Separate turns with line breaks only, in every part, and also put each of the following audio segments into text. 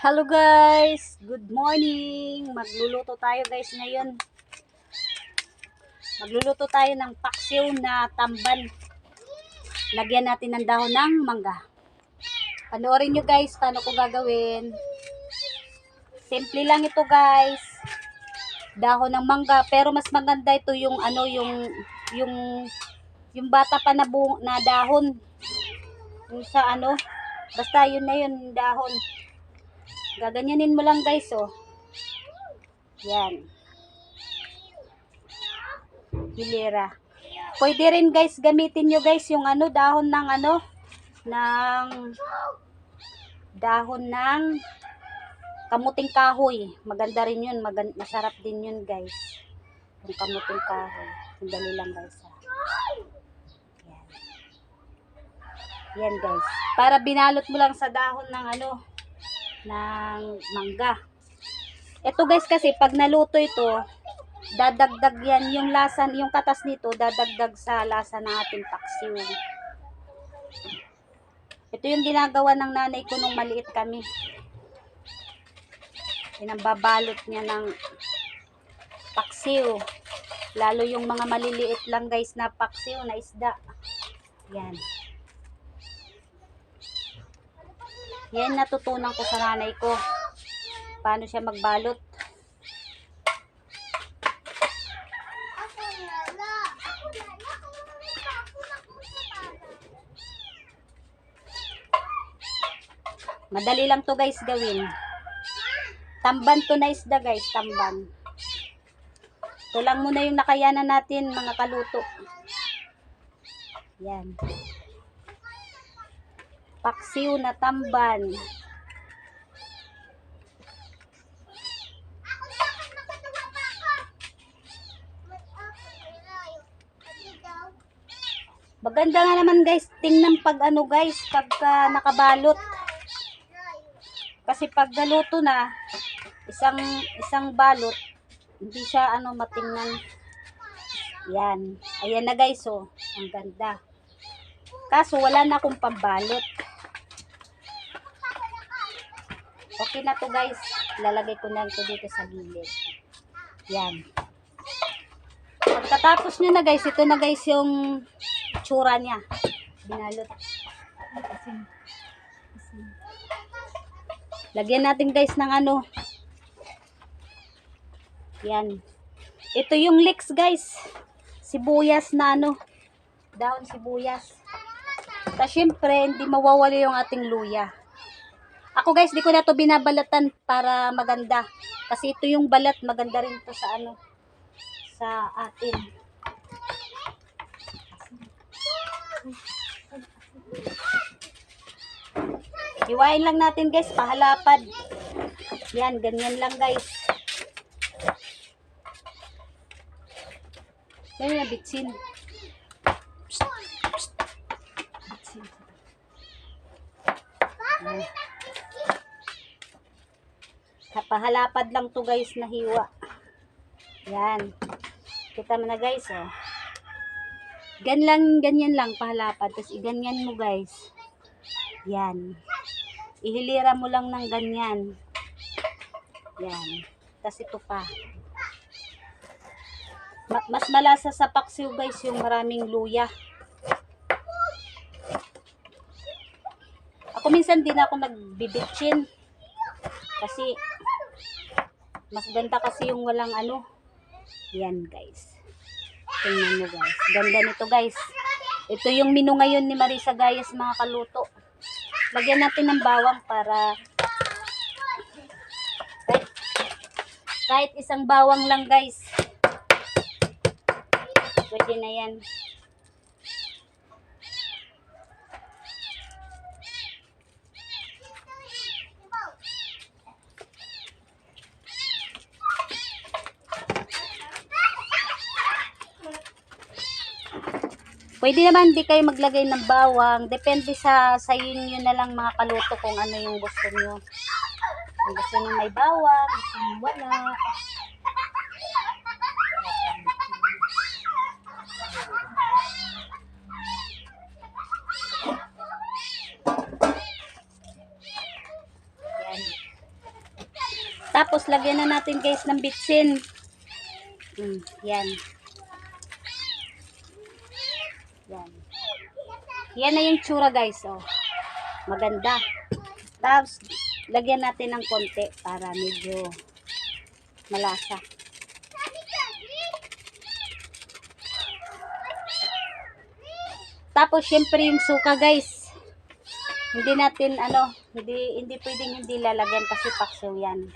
Hello guys, good morning. Magluluto tayo guys ngayon. Magluluto tayo ng paksiw na tamban. Lagyan natin ng dahon ng mangga. Panoorin nyo guys paano ko gagawin. Simple lang ito guys. Dahon ng mangga, pero mas maganda ito yung yung bata pa na dahon. Yung sa basta yun na yun dahon. Gaganyanin mo lang guys, oh. Yan. Hilera. Pwede rin guys, gamitin nyo guys yung dahon ng dahon ng kamuting kahoy. Maganda rin yun. Masarap din yun guys. Yung kamuting kahoy. Sandali lang guys. Yan. Yan guys. Para binalot mo lang sa dahon ng ng mangga. Ito guys kasi pag naluto ito, dadagdag yan yung lasa, yung katas nito dadagdag sa lasa ng ating paksiw. Ito yung ginagawa ng nanay ko nung maliit kami. Pinambabalot niya ng paksiw. Lalo yung mga maliliit lang guys na paksiw na isda. Yan. Yan natutunan ko sa nanay ko. Paano siya magbalot. Madali lang to guys gawin. Tamban to na isda guys, tamban. Ito lang muna yung nakayanan natin mga kaluto. Yan. Paksiw na tamban. Maganda nga naman guys, tingnan pag guys, pagka nakabalot. Kasi pag naluto na, isang balot, hindi siya matingnan. Yan. Ayan na guys, oh. Ang ganda. Kaso wala na akong pambalot. Okay na to guys. Lalagay ko na ito dito sa gilid. Yan. Pagkatapos nyo na guys, ito na guys yung tsura niya. Binalot. Lagyan natin guys ng yan. Ito yung leeks guys. Sibuyas na dahon sibuyas. Tapos syempre, hindi mawawala yung ating luya. Ako guys, di ko na to binabalatan para maganda. Kasi ito yung balat, maganda rin to sa sa atin. Hiwain lang natin guys, pahalapad. Yan, ganyan lang guys. Yan yung bitsin. Bitsin. Pahalapad lang to guys na hiwa. Yan. Kita mo na guys, oh. Ganyan lang pahalapad. Tapos iganyan mo guys. Yan. Ihilira mo lang ng ganyan. Yan. Tapos ito pa. Mas malasa sa paksiw guys yung maraming luya. Ako minsan din ako nagbibitchin. Kasi mas ganda kasi yung walang Yan guys. Tingnan mo guys. Ganda nito guys. Ito yung menu ngayon ni Marisa Gayas mga kaluto. Lagyan natin ng bawang para kahit isang bawang lang guys. Pwede na yan. Pwede naman di kayo maglagay ng bawang. Depende sa inyo na lang mga kaluto kung ano yung gusto nyo. Kung gusto nyo may bawang, gusto nyo wala. Tapos lagyan na natin guys ng bitsin. Yan. Yan. Yan na yung tsura guys. Oh. Maganda. Tapos lagyan natin ng konti para medyo malasa. Tapos syempre yung suka guys. Hindi natin hindi pwedeng hindi lalagyan kasi paksiw yan.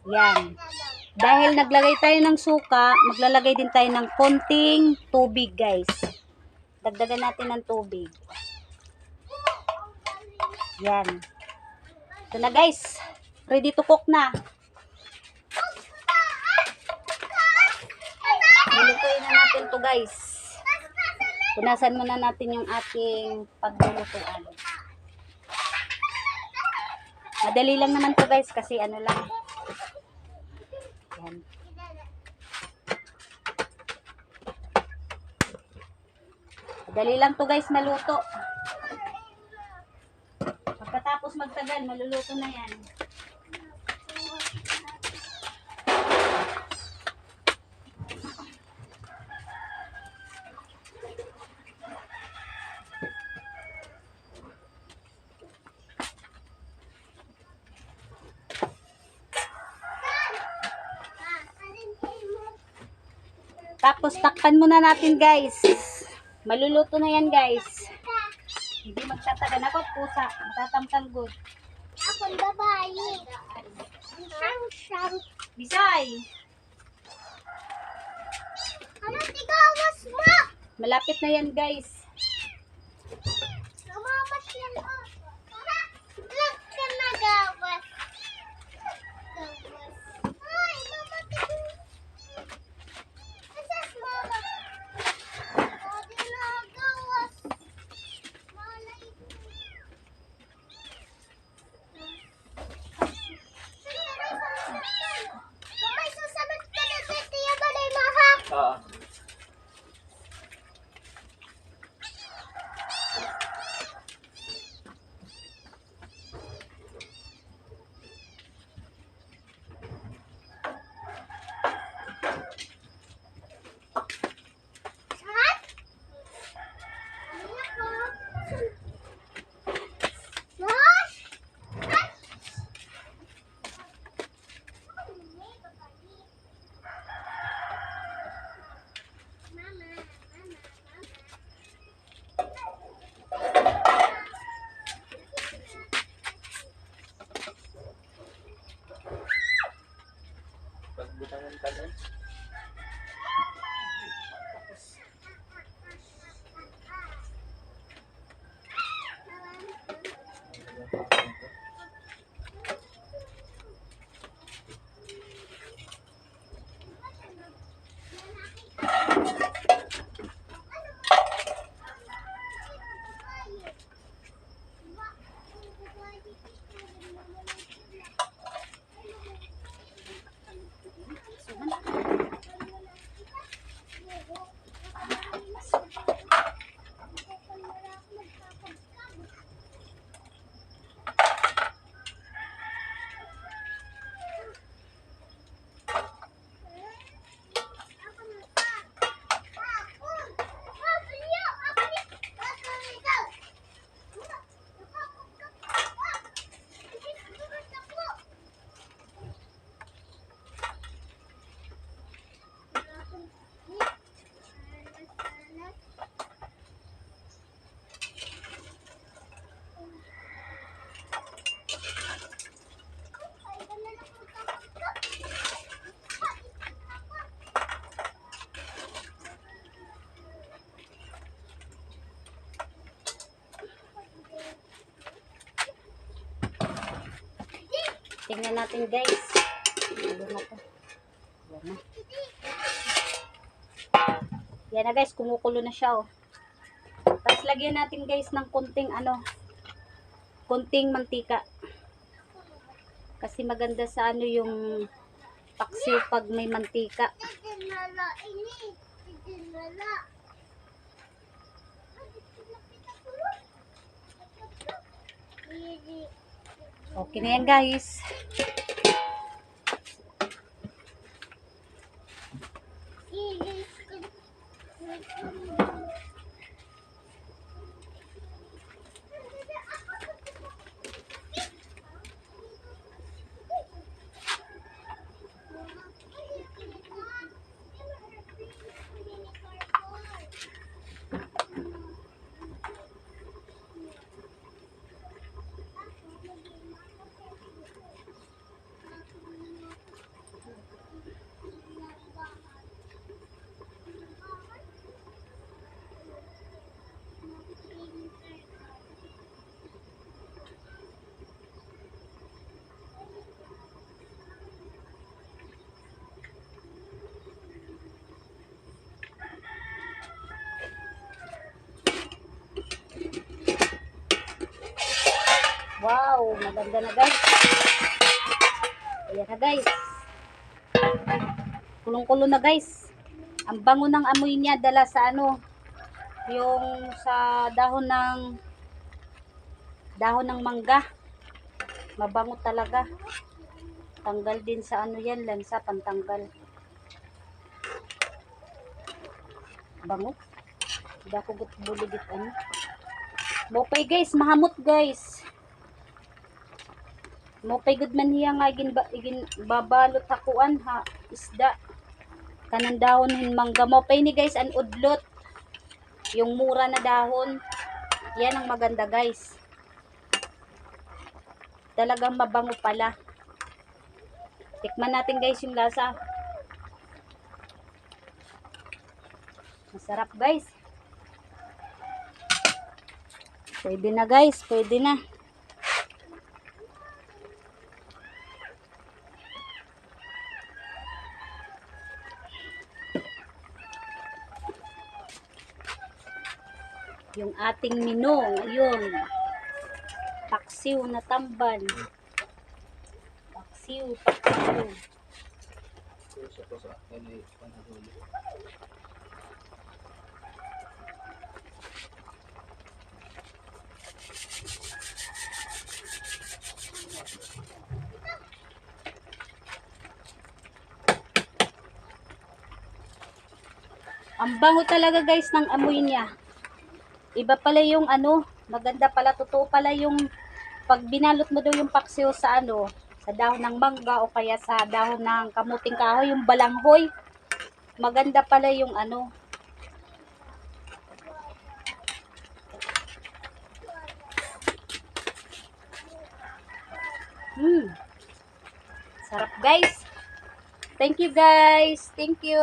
Yan. Dahil naglagay tayo ng suka, maglalagay din tayo ng konting tubig guys. Dagdagan natin ng tubig. Yan. Ito na guys. Ready to cook na. Lulutuin na natin to guys. Punasan muna natin yung ating paglulutuan. Madali lang naman to guys kasi ano lang. Yan. Madali lang to guys maluto. Pagkatapos magtagal, maluluto na yan. Tapos takpan muna natin guys. Maluluto na yan guys. Hindi magtatagal. Ako pusa. Matatamtal good.
Akong babae. Sang.
Bisay.
Ano tigawas mo?
Malapit na yan guys.
Namamas yan o. Lag ka na gawas. Ay, mama tigawas. Asas mama. Pwede na gawas. Malay ko. Mamay, susunod ka na sa tiya balay maha. Saan? Ano ko? Josh?
Tingnan natin guys. Ano na to? Yan na. Yan na guys, kumukulo na siya oh. Tapos lagyan natin guys ng konting mantika. Kasi maganda sa yung paksiw pag may mantika.
Dinala ini. Dinala.
Okay na yan guys. Wow, maganda na guys. Ayan na guys. Kulong-kulo na guys. Ang bango ng amoy niya dala sa ano, yung sa dahon ng mangga. Mabango talaga. Tanggal din sa ano yan, lansa, pantanggal. Bango. Hindi ako buligit ano. Mopay guys, mahamot guys. Mopay good man hiya nga igin babalot hakuan ha isda. Kanang dahon hin mangga. Mopay ni guys an udlot. Yung mura na dahon. Yan ang maganda guys. Talagang mabango pala. Tikman natin guys yung lasa. Masarap guys. Pwede na guys, pwede na. Yung ating minong, ayun. Paksiw na tamban. Paksiw. Ang bango talaga guys ng amoy niya. Iba pala yung ano, maganda pala, totoo pala yung pag binalot mo daw yung paksiw sa ano, sa dahon ng mangga o kaya sa dahon ng kamuting kahoy, yung balanghoy. Maganda pala yung ano. Sarap guys. Thank you guys. Thank you.